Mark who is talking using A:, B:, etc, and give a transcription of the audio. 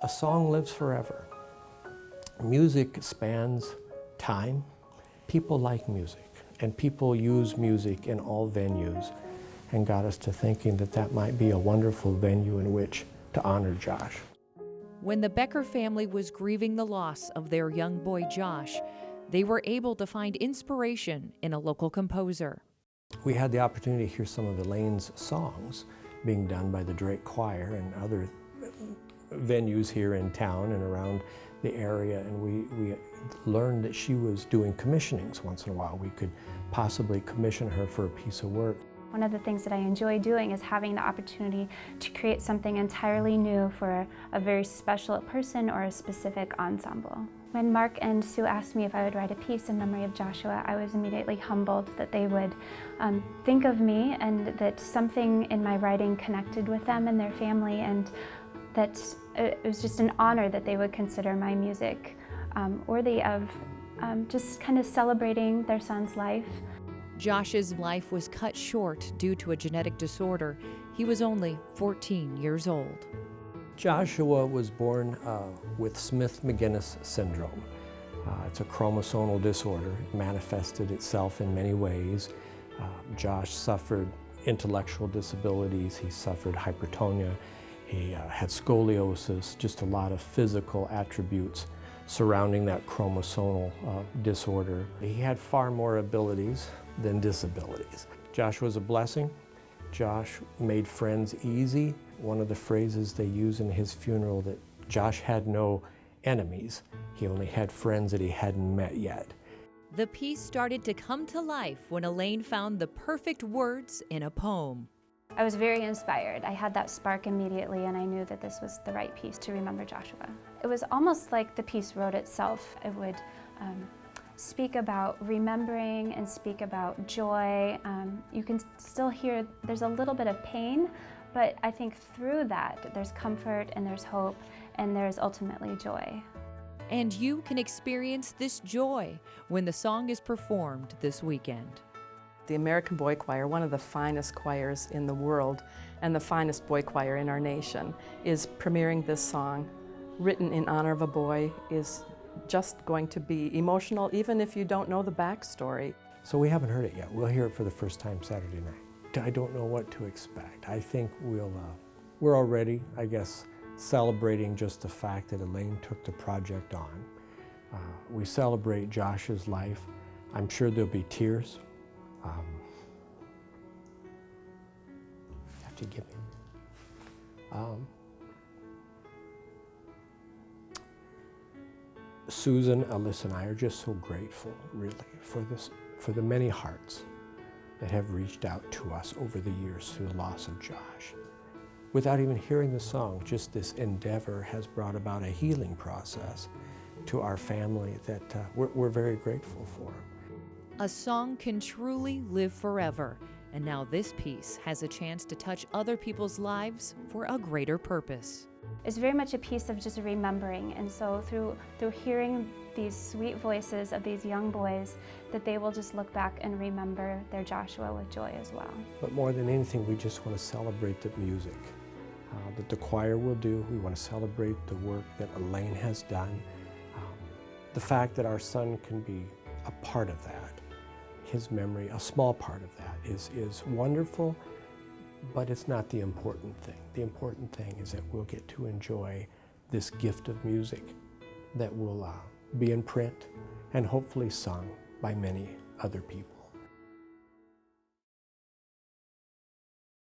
A: A song lives forever. Music spans time. People like music, and people use music in all venues, and got us to thinking that that might be a wonderful venue in which to honor Josh.
B: When the Becker family was grieving the loss of their young boy Josh, they were able to find inspiration in a local composer.
A: We had the opportunity to hear some of Elaine's songs being done by the Drake Choir and other venues here in town and around the area, and we learned that she was doing commissionings once in a while. We could possibly commission her for a piece of work.
C: One of the things that I enjoy doing is having the opportunity to create something entirely new for a very special person or a specific ensemble. When Mark and Sue asked me if I would write a piece in memory of Joshua, I was immediately humbled that they would think of me and that something in my writing connected with them and their family, and that it was just an honor that they would consider my music worthy of just kind of celebrating their son's life.
B: Josh's life was cut short due to a genetic disorder. He was only 14 years old.
A: Joshua was born with Smith-McGinnis syndrome. It's a chromosomal disorder. It manifested itself in many ways. Josh suffered intellectual disabilities. He suffered hypertonia. He had scoliosis, just a lot of physical attributes surrounding that chromosomal disorder. He had far more abilities than disabilities. Josh was a blessing. Josh made friends easy. One of the phrases they use in his funeral, that Josh had no enemies. He only had friends that he hadn't met yet.
B: The piece started to come to life when Elaine found the perfect words in a poem.
C: I was very inspired. I had that spark immediately, and I knew that this was the right piece to remember Joshua. It was almost like the piece wrote itself. It would speak about remembering and speak about joy. You can still hear there's a little bit of pain, but I think through that there's comfort and there's hope and there's ultimately joy.
B: And you can experience this joy when the song is performed this weekend.
D: The American Boy Choir, one of the finest choirs in the world and the finest boy choir in our nation, is premiering this song. Written in honor of a boy is just going to be emotional, even if you don't know the backstory.
A: So we haven't heard it yet. We'll hear it for the first time Saturday night. I don't know what to expect. I think we're already, I guess, celebrating just the fact that Elaine took the project on. We celebrate Josh's life. I'm sure there'll be tears. You have to give me. Susan, Alyssa, and I are just so grateful, really, for the many hearts that have reached out to us over the years through the loss of Josh. Without even hearing the song, just this endeavor has brought about a healing process to our family that we're very grateful for.
B: A song can truly live forever, and now this piece has a chance to touch other people's lives for a greater purpose.
C: It's very much a piece of just remembering, and so through hearing these sweet voices of these young boys, that they will just look back and remember their Joshua with joy as well.
A: But more than anything, we just want to celebrate the music that the choir will do. We want to celebrate the work that Elaine has done. The fact that our son can be a part of that, his memory, a small part of that, is wonderful, but it's not the important thing. The important thing is that we'll get to enjoy this gift of music that will be in print and hopefully sung by many other people.